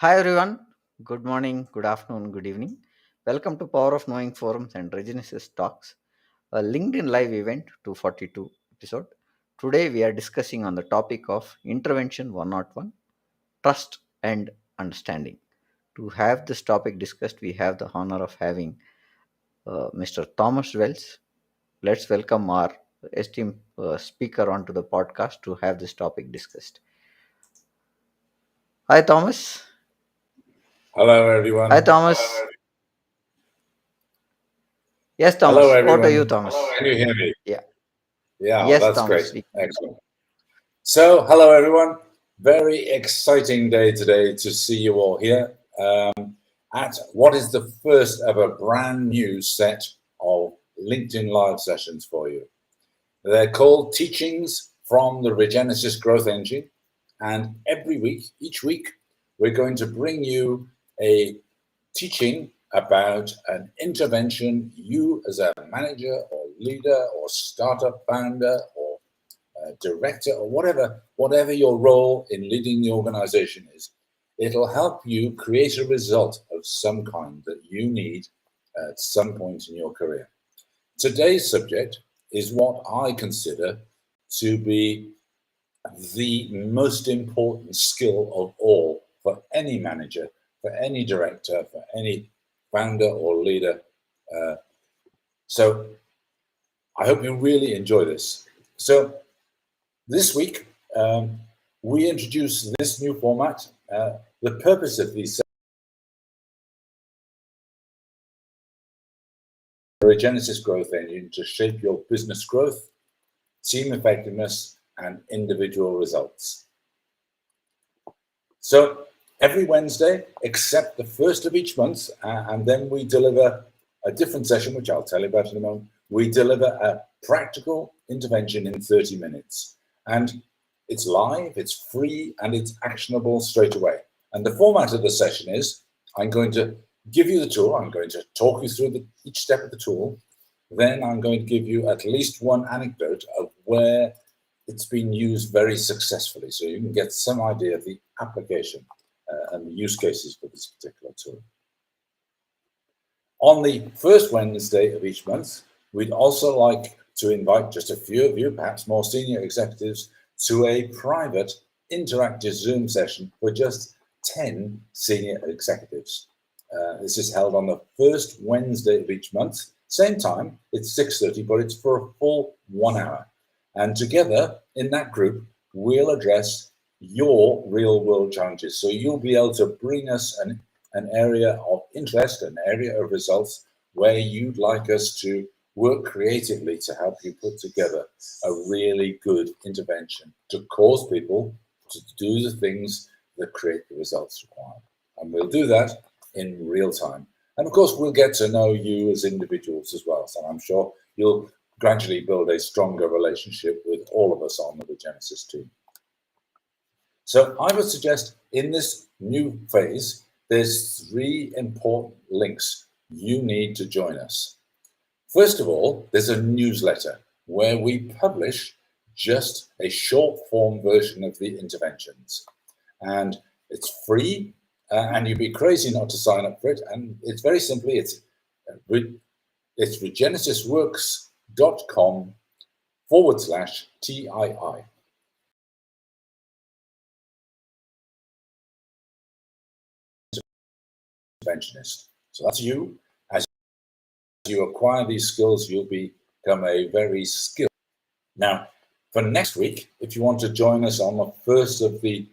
Hi everyone. Good morning, good afternoon, good evening. Welcome to Power of Knowing Forums and Regenesis Talks, a LinkedIn live event 242 episode. Today we are discussing on the topic of Intervention 101, Trust and Understanding. To have this topic discussed, we have the honor of having Mr. Thomas Wells. Let's welcome our esteemed speaker onto the podcast to have this topic discussed. Hi Thomas. Hello, Hi everyone. Thomas. Yes, Hello, Thomas. Over to you, everyone. Thomas. Can you hear me? Yeah. Yeah, well, Yes, that's Thomas. great. Excellent. So, hello, everyone. Very exciting day today to see you all here at what is the first of a brand new set of LinkedIn Live sessions for you. They're called Teachings from the Regenesis Growth Engine. And every week, each week, we're going to bring you a teaching about an intervention you as a manager or leader or startup founder or director or whatever your role in leading the organization is. It'll help you create a result of some kind that you need at some point in your career. Today's subject is what I consider to be the most important skill of all for any manager, for any director, for any founder or leader. Uh, so I hope you really enjoy this. So this week, we introduce this new format. The purpose of these are a Genesis growth engine to shape your business growth, team effectiveness, and individual results. So every Wednesday, except the first of each month, and then we deliver a different session, which I'll tell you about in a moment. We deliver a practical intervention in 30 minutes. And it's live, it's free, and it's actionable straight away. And the format of the session is I'm going to give you the tool, I'm going to talk you through each step of the tool. Then I'm going to give you at least one anecdote of where it's been used very successfully, so you can get some idea of the application and the use cases for this particular tool. On the first Wednesday of each month, we'd also like to invite just a few of you, perhaps more senior executives, to a private interactive Zoom session for just 10 senior executives. This is held on the first Wednesday of each month. Same time, it's 6:30, but it's for a full 1 hour. And together in that group, we'll address your real world challenges. So you'll be able to bring us an area of interest, an area of results where you'd like us to work creatively to help you put together a really good intervention to cause people to do the things that create the results required. And we'll do that in real time. And of course, we'll get to know you as individuals as well. So I'm sure you'll gradually build a stronger relationship with all of us on the Regenesis team. So I would suggest in this new phase, there's 3 important links you need to join us. First of all, there's a newsletter where we publish just a short form version of the interventions. And it's free, and you'd be crazy not to sign up for it. And it's very simply, it's regenesisworks.com/TII. Interventionist. So that's you. As you acquire these skills, you'll become a very skilled. Now, for next week, if you want to join us on the first of the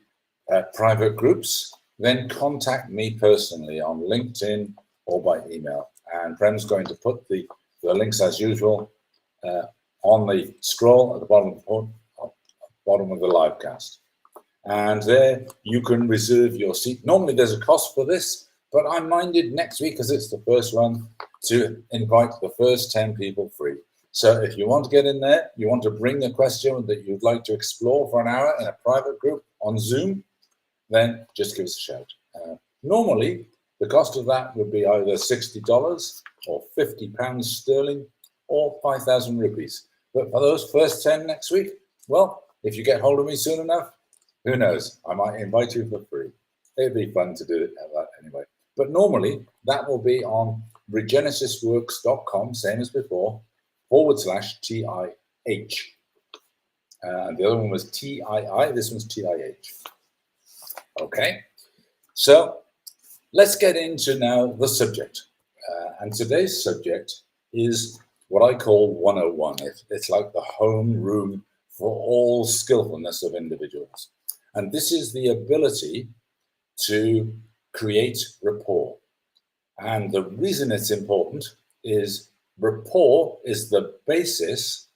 private groups, then contact me personally on LinkedIn or by email. And Prem's going to put the links as usual on the scroll at the bottom of the live cast. And there you can reserve your seat. Normally there's a cost for this, but I'm minded next week, because it's the first one, to invite the first 10 people free. So if you want to get in there, you want to bring a question that you'd like to explore for an hour in a private group on Zoom, then just give us a shout. Normally, the cost of that would be either $60 or £50 or 5,000 rupees. But for those first 10 next week, well, if you get hold of me soon enough, who knows, I might invite you for free. it'd be fun to do that anyway. But normally that will be on regenesisworks.com, same as before, /TIH. And the other one was TII, this one's TIH. Okay, so let's get into now the subject. And today's subject is what I call 101. It's like the home room for all skillfulness of individuals. And this is the ability to create rapport. And the reason it's important is rapport is the basis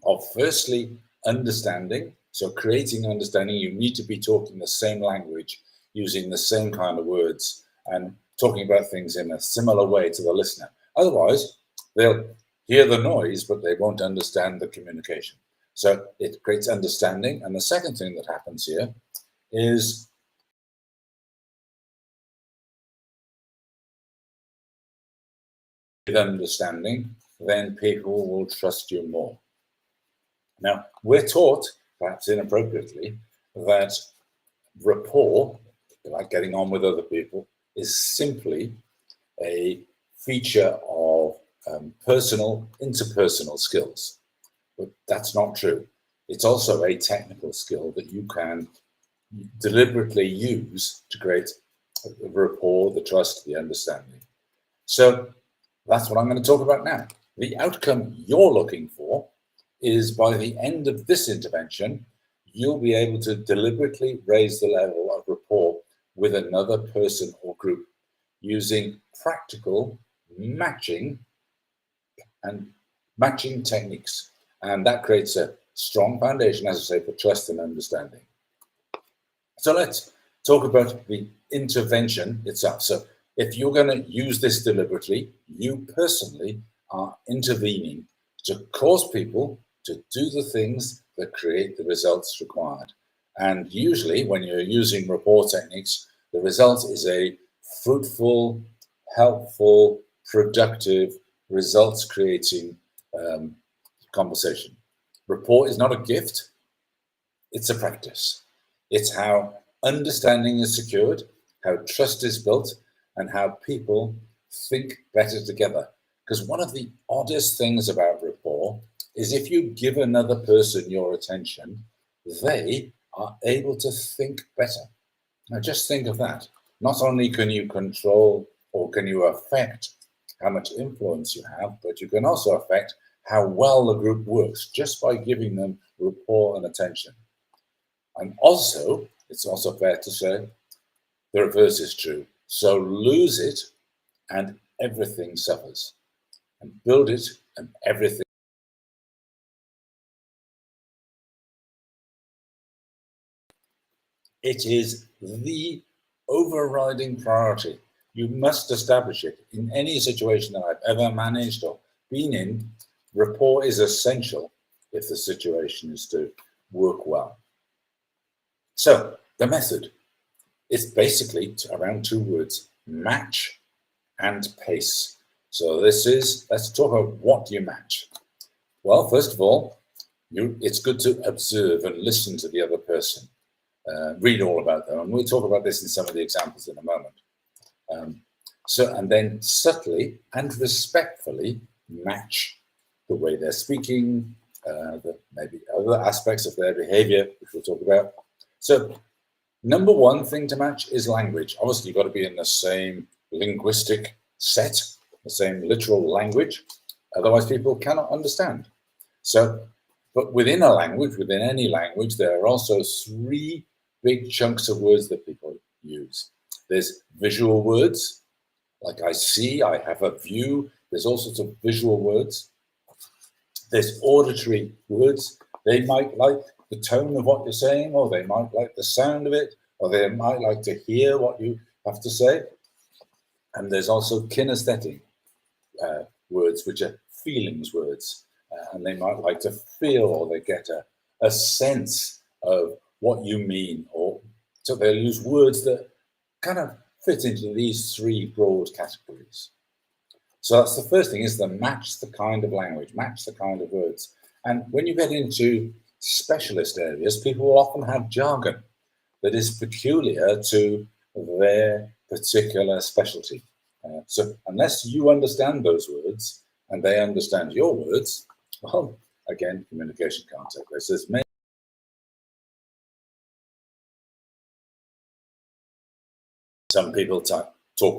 of, firstly, understanding. So creating understanding, you need to be talking the same language, using the same kind of words, and talking about things in a similar way to the listener. Otherwise, they'll hear the noise, but they won't understand the communication. So it creates understanding. And the second thing that happens here is with understanding, then people will trust you more. Now, we're taught, perhaps inappropriately, that rapport, like getting on with other people, is simply a feature of personal, interpersonal skills. But that's not true. It's also a technical skill that you can deliberately use to create rapport, the trust, the understanding. So that's what I'm going to talk about now. The outcome you're looking for is, by the end of this intervention, you'll be able to deliberately raise the level of rapport with another person or group using practical matching techniques. And that creates a strong foundation, as I say, for trust and understanding. So let's talk about the intervention itself. So if you're going to use this deliberately, you personally are intervening to cause people to do the things that create the results required. And usually when you're using rapport techniques, the result is a fruitful, helpful, productive, results creating conversation. Rapport is not a gift, it's a practice. It's how understanding is secured, how trust is built, and how people think better together. Because one of the oddest things about rapport is if you give another person your attention, they are able to think better. Now just think of that. Not only can you control or can you affect how much influence you have, but you can also affect how well the group works just by giving them rapport and attention. And also, it's also fair to say, the reverse is true. So lose it and everything suffers. And build it and everything. It is the overriding priority. You must establish it in any situation that I've ever managed or been in. Rapport is essential if the situation is to work well. So the method is basically around two words: match and pace. So let's talk about what you match. Well, first of all, it's good to observe and listen to the other person. Read all about them, and we'll talk about this in some of the examples in a moment. And then subtly and respectfully match the way they're speaking, maybe other aspects of their behavior, which we'll talk about. So number one thing to match is language. Obviously, you've got to be in the same linguistic set, the same literal language, otherwise people cannot understand. So, but within a language, within any language, there are also three big chunks of words that people use. There's visual words, like I see, I have a view. There's all sorts of visual words. There's auditory words. They might like the tone of what you're saying, or they might like the sound of it, or they might like to hear what you have to say. And there's also kinesthetic words, which are feelings words. And they might like to feel, or they get a sense of what you mean. Or so they'll use words that kind of fit into these three broad categories. So that's the first thing, is to match the kind of language, match the kind of words. And when you get into specialist areas, people will often have jargon. that is peculiar to their particular specialty. So unless you understand those words and they understand your words, well, again, communication can't take place. There's many. Some people talk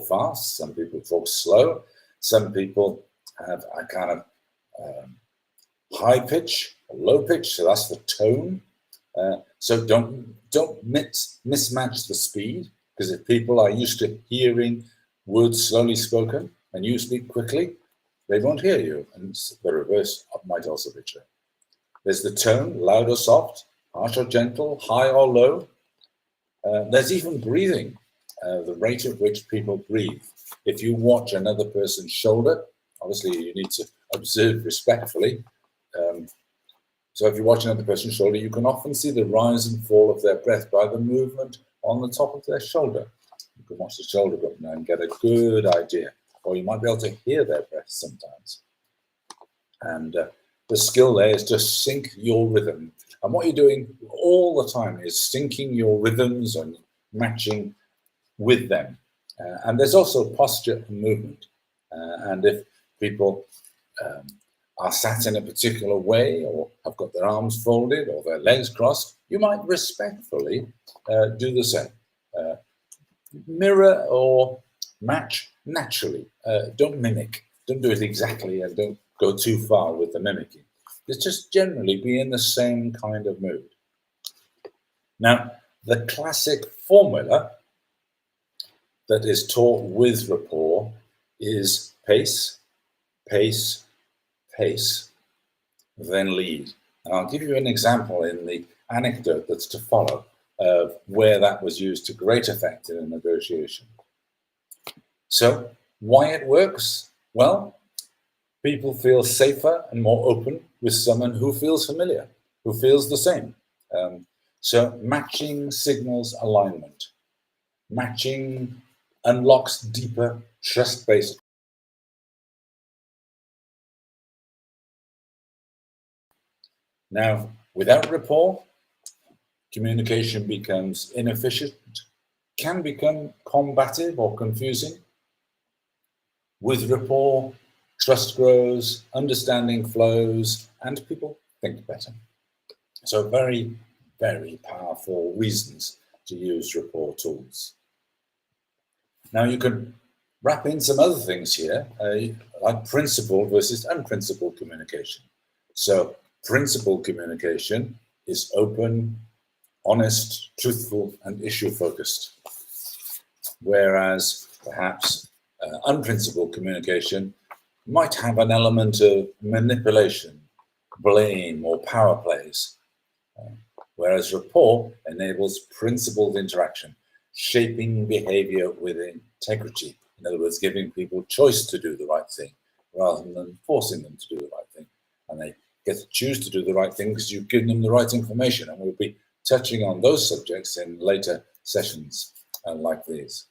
fast, some people talk slow, some people have a kind of high pitch, a low pitch, so that's the tone. So don't mismatch the speed, because if people are used to hearing words slowly spoken and you speak quickly, they won't hear you, and the reverse might also be true. There's the tone, loud or soft, harsh or gentle, high or low. There's even breathing, the rate at which people breathe. If you watch another person's shoulder, obviously you need to observe respectfully. So if you watch another person's shoulder, you can often see the rise and fall of their breath by the movement on the top of their shoulder. You can watch the shoulder button and get a good idea, or you might be able to hear their breath sometimes. And the skill there is to sync your rhythm. And what you're doing all the time is syncing your rhythms and matching with them. And there's also posture and movement. And if people are sat in a particular way, or have got their arms folded or their legs crossed, you might respectfully do the same. Mirror or match naturally. Don't mimic. Don't do it exactly, and don't go too far with the mimicking. Just generally be in the same kind of mood. Now, the classic formula that is taught with rapport is pace, pace, pace, then lead. And I'll give you an example in the anecdote that's to follow of where that was used to great effect in a negotiation. So why it works? Well, people feel safer and more open with someone who feels familiar, who feels the same. So matching signals alignment. Matching unlocks deeper trust-based. Now, without rapport, communication becomes inefficient, can become combative or confusing. With rapport, trust grows, understanding flows, and people think better. So very, very powerful reasons to use rapport tools. Now you can wrap in some other things here, like principled versus unprincipled communication. So principled communication is open, honest, truthful, and issue-focused. Whereas perhaps unprincipled communication might have an element of manipulation, blame, or power plays. Whereas rapport enables principled interaction, shaping behavior with integrity. In other words, giving people choice to do the right thing rather than forcing them to do the right thing. And they get to choose to do the right thing because you've given them the right information. And we'll be touching on those subjects in later sessions like these.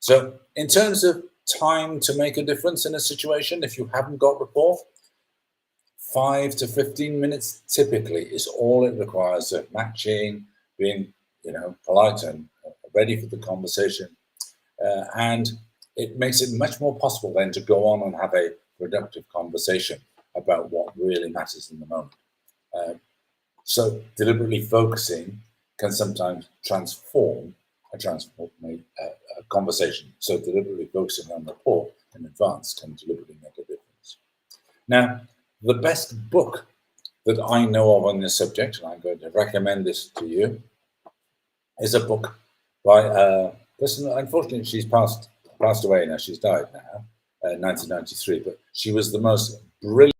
So in terms of time to make a difference in a situation, if you haven't got rapport, 5 to 15 minutes typically is all it requires of matching, being polite and ready for the conversation. And it makes it much more possible then to go on and have a productive conversation about what really matters in the moment. So deliberately focusing can sometimes transform a conversation. So deliberately focusing on rapport in advance can deliberately make a difference. Now, the best book that I know of on this subject, and I'm going to recommend this to you, is a book by a person. Unfortunately, she's passed away now. She's died now, 1993. But she was the most brilliant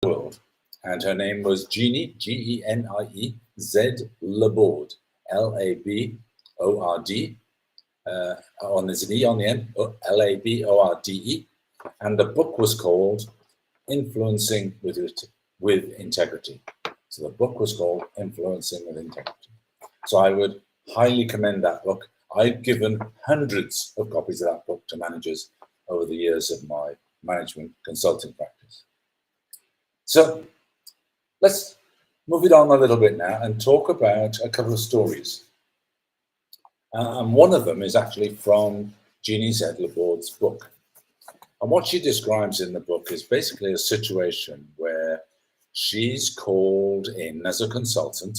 in the world, and her name was Jeannie, G-E-N-I-E, Z Laborde, L-A-B-O-R-D. There's an E on the end, L-A-B-O-R-D-E. And the book was called Influencing with Integrity. So the book was called Influencing with Integrity. So I would highly commend that book. I've given hundreds of copies of that book to managers over the years of my management consulting practice. So let's move it on a little bit now and talk about a couple of stories. And one of them is actually from Jeannie Z. Laborde's book. And what she describes in the book is basically a situation where she's called in as a consultant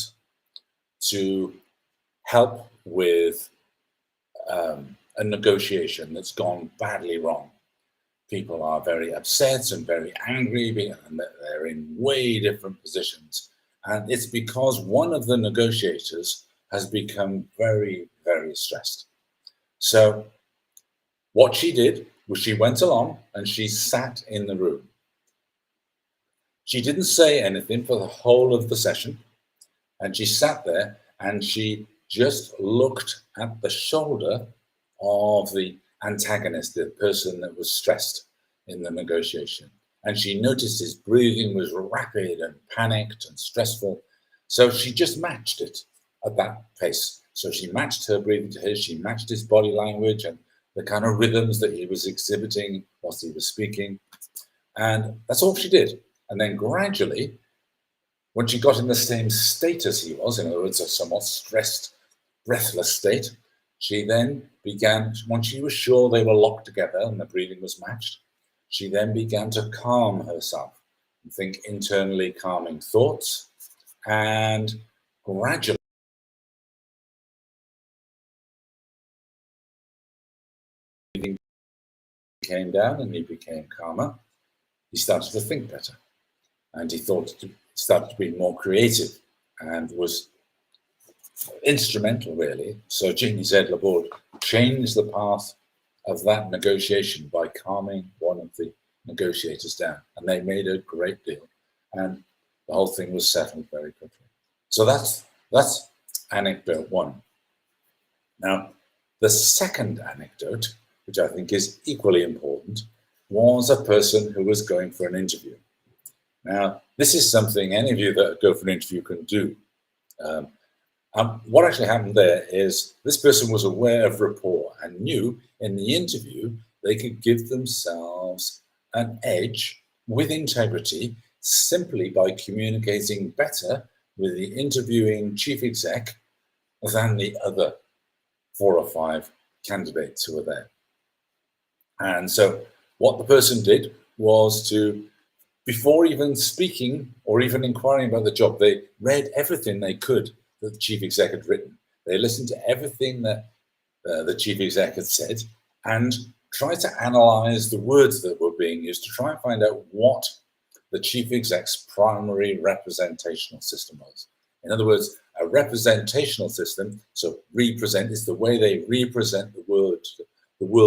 to help with a negotiation that's gone badly wrong. People are very upset and very angry, and they're in way different positions. And it's because one of the negotiators has become very, very stressed. So what she did was she went along and she sat in the room. She didn't say anything for the whole of the session. And she sat there and she just looked at the shoulder of the antagonist, the person that was stressed in the negotiation. And she noticed his breathing was rapid and panicked and stressful. So she just matched it at that pace. So she matched her breathing to his, she matched his body language and the kind of rhythms that he was exhibiting whilst he was speaking. And that's all she did. And then gradually, when she got in the same state as he was, in other words, a somewhat stressed, breathless state, she then began, once she was sure they were locked together and the breathing was matched, she then began to calm herself and think internally calming thoughts, and gradually breathing came down and he became calmer. He started to think better, and he started to be more creative and was instrumental, really. So Jeannie Z. Laborde changed the path of that negotiation by calming one of the negotiators down, and they made a great deal, and the whole thing was settled very quickly. So that's anecdote one. Now, the second anecdote, which I think is equally important, was a person who was going for an interview. Now, this is something any of you that go for an interview can do. What actually happened there is this person was aware of rapport and knew in the interview they could give themselves an edge with integrity simply by communicating better with the interviewing chief exec than the other 4 or 5 candidates who were there. And so what the person did was to, before even speaking or even inquiring about the job, they read everything they could that the chief exec had written. They listened to everything that the chief exec had said and tried to analyze the words that were being used to try and find out what the chief exec's primary representational system was. In other words, a representational system, so represent, is the way they represent the world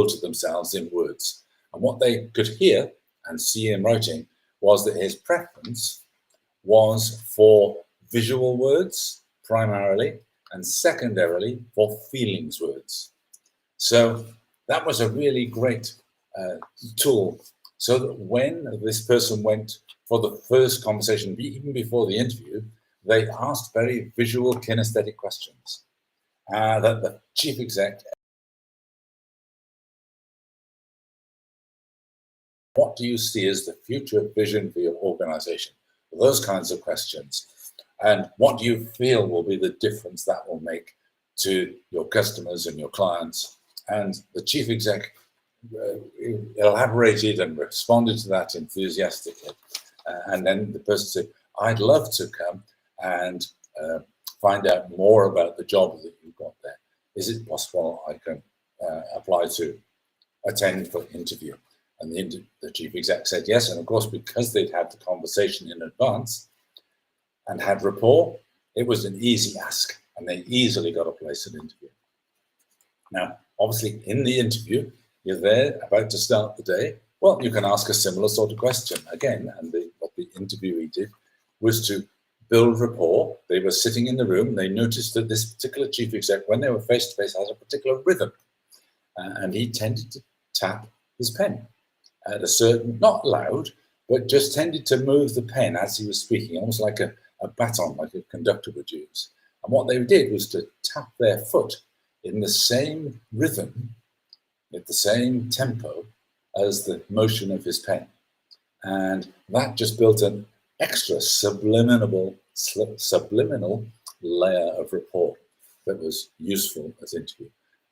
to themselves in words. And what they could hear and see in writing was that his preference was for visual words primarily, and secondarily for feelings words. So that was a really great tool, so that when this person went for the first conversation, even before the interview, they asked very visual kinesthetic questions that the chief exec, what do you see as the future vision for your organization? Those kinds of questions. And what do you feel will be the difference that will make to your customers and your clients? And the chief exec elaborated and responded to that enthusiastically. And then the person said, I'd love to come and find out more about the job that you've got there. Is it possible I can apply to attend for interview? And the chief exec said yes. And of course, because they'd had the conversation in advance and had rapport, it was an easy ask, and they easily got a place at interview. Now, obviously, in the interview, you're there about to start the day. Well, you can ask a similar sort of question again, and what the interviewee did was to build rapport. They were sitting in the room. They noticed that this particular chief exec, when they were face to face, has a particular rhythm, and he tended to tap his pen at a certain, not loud, but just tended to move the pen as he was speaking, almost like a baton, like a conductor would use. And what they did was to tap their foot in the same rhythm, at the same tempo as the motion of his pen. And that just built an extra subliminal subliminal layer of rapport that was useful as interview.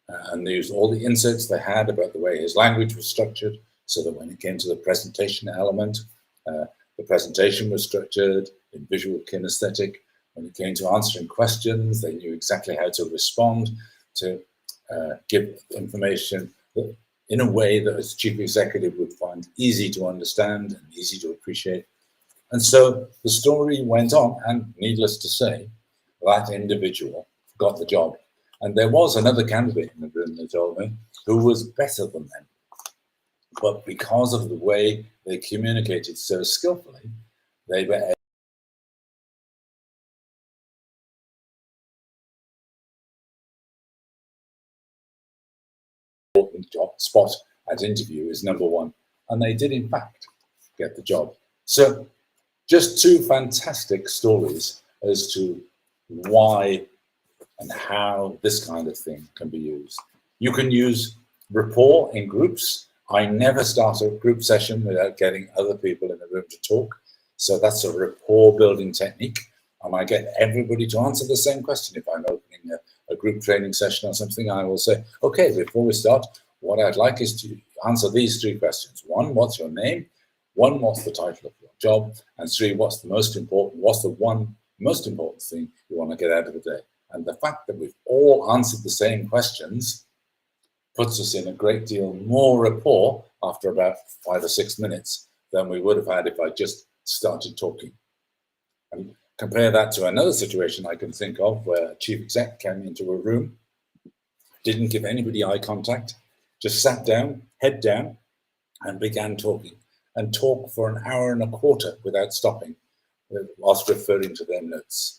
And they used all the insights they had about the way his language was structured, so that when it came to the presentation element, the presentation was structured in visual kinesthetic. When it came to answering questions, they knew exactly how to respond, to give information in a way that as chief executive would find easy to understand and easy to appreciate. And so the story went on, and needless to say, that individual got the job. And there was another candidate in the room, they told me, who was better than them. But because of the way they communicated so skillfully, they were important job spot at interview is number one. And they did, in fact, get the job. So just two fantastic stories as to why and how this kind of thing can be used. You can use rapport in groups. I never start a group session without getting other people in the room to talk. So that's a rapport building technique. And I get everybody to answer the same question. If I'm opening a group training session or something, I will say, okay, before we start, what I'd like is to answer these three questions. One, what's your name? One, what's the title of your job? And three, what's the most important, what's the one most important thing you want to get out of the day? And the fact that we've all answered the same questions puts us in a great deal more rapport after about 5 or 6 minutes than we would have had if I just started talking. And compare that to another situation I can think of where a chief exec came into a room, didn't give anybody eye contact, just sat down, head down, and began talking, and talked for an hour and a quarter without stopping, whilst referring to their notes.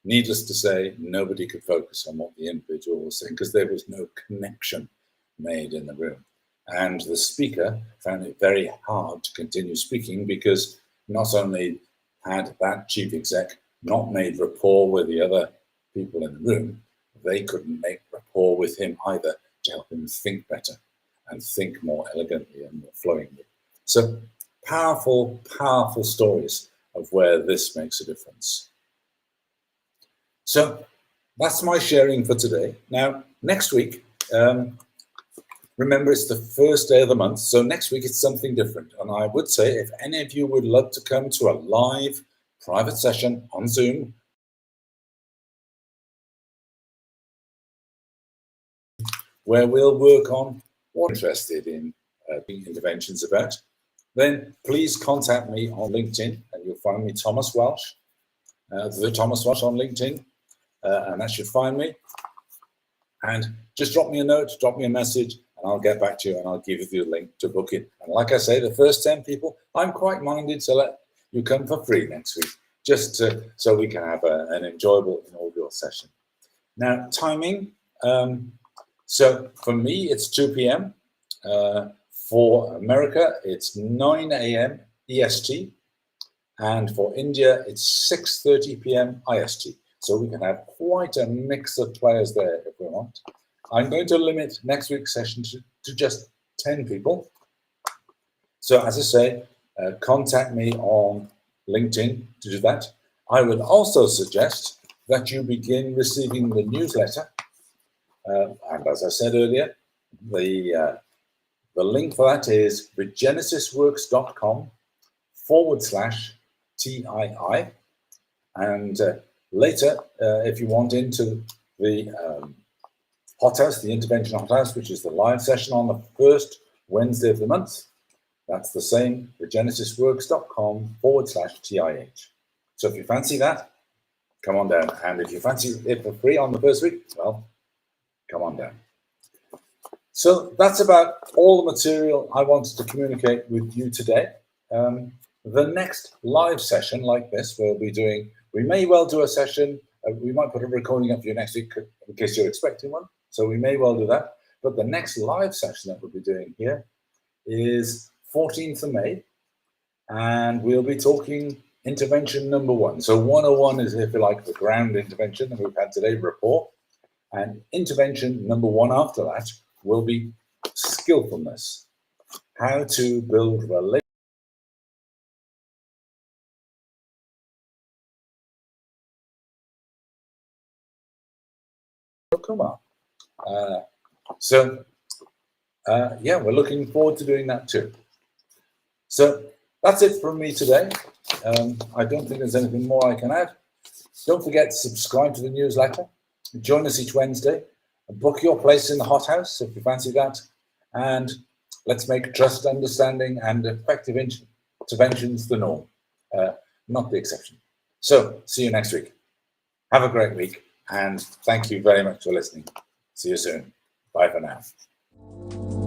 Needless to say, nobody could focus on what the individual was saying because there was no connection made in the room. And the speaker found it very hard to continue speaking because not only had that chief exec not made rapport with the other people in the room, they couldn't make rapport with him either to help him think better and think more elegantly and more flowingly. So powerful, powerful stories of where this makes a difference. So that's my sharing for today. Now, next week, remember, it's the first day of the month. So next week, it's something different. And I would say if any of you would love to come to a live private session on Zoom, where we'll work on what you're interested in interventions about, then please contact me on LinkedIn, and you'll find me Thomas Welsh, the Thomas Welsh on LinkedIn, and that should find me. And just drop me a note, drop me a message, and I'll get back to you and I'll give you the link to book it. And like I say, the first 10 people, I'm quite minded to let you come for free next week, just so we can have an enjoyable inaugural session. Now, timing. So for me, it's 2 p.m. For America, it's 9 a.m. EST. And for India, it's 6:30 p.m. IST. So we can have quite a mix of players there if we want. I'm going to limit next week's session to just 10 people. So as I say, contact me on LinkedIn to do that. I would also suggest that you begin receiving the newsletter. And as I said earlier, the link for that is regenesisworks.com/TII. And later, if you want into the hothouse, the intervention hothouse, which is the live session on the first Wednesday of the month, that's the same, regenesisworks.com/TIH. So if you fancy that, come on down. And if you fancy it for free on the first week, well, come on down. So that's about all the material I wanted to communicate with you today. The next live session like this, we may well do a session, we might put a recording up for you next week in case you're expecting one, so we may well do that. But the next live session that we'll be doing here is 14th of May, and we'll be talking intervention number 1. So 101 is, if you like, the ground intervention that we've had today, rapport. And intervention number 1 after that will be skillfulness, how to build relationships Kumar. Yeah, we're looking forward to doing that too. So that's it from me today. I don't think there's anything more I can add. Don't forget to subscribe to the newsletter. Join us each Wednesday and book your place in the hothouse if you fancy that. And let's make trust, understanding, and effective interventions the norm, not the exception. So see you next week. Have a great week, and thank you very much for listening. See you soon. Bye for now.